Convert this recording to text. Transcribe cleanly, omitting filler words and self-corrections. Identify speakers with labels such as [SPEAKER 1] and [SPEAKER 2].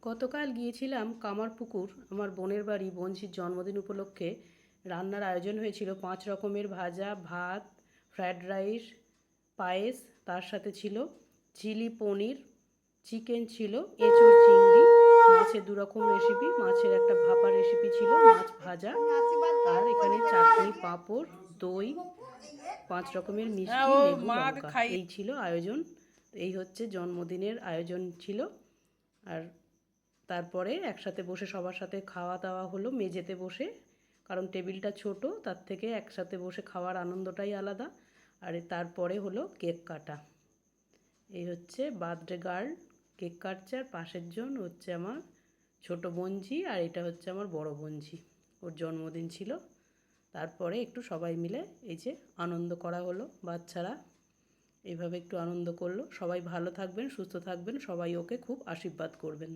[SPEAKER 1] গতকাল গিয়েছিলাম কামারপুকুর আমার বোনের বাড়ি। বোনঝির জন্মদিন উপলক্ষে রান্নার আয়োজন হয়েছিল 5 রকমের ভাজা, ভাত, ফ্রায়েড রাইস, পায়েস, তার সাথে ছিল চিলি পনির, চিকেন ছিল, এঁচোড় চিংড়ি, মাছের 2 রকম রেসিপি, মাছের একটা ভাপা রেসিপি ছিল, মাছ ভাজা, আর এখানে চাটনি, পাঁপড়, দই, 5 রকমের মিষ্টি, লেবু, লঙ্কা। এই ছিল আয়োজন। এই হচ্ছে জন্মদিনের আয়োজন ছিল। আর তারপরে একসাথে বসে সবার সাথে খাওয়া দাওয়া হলো মেঝেতে বসে, কারণ টেবিলটা ছোট, তার থেকে একসাথে বসে খাওয়ার আনন্দটাই আলাদা। আর তারপরে হলো কেক কাটা। এই হচ্ছে বার্থডে গার্ল কেক কাটছে, আর পাশের জন হচ্ছে আমার ছোট বোনঝি, আর এটা হচ্ছে আমার বড় বোনঝি। ওর জন্মদিন ছিল। তারপরে একটু সবাই মিলে এই যে আনন্দ করা হলো। বাচ্চারা এইভাবে একটু আনন্দ করলো। সবাই ভালো থাকবেন, সুস্থ থাকবেন, সবাই ওকে খুব আশীর্বাদ করবেন।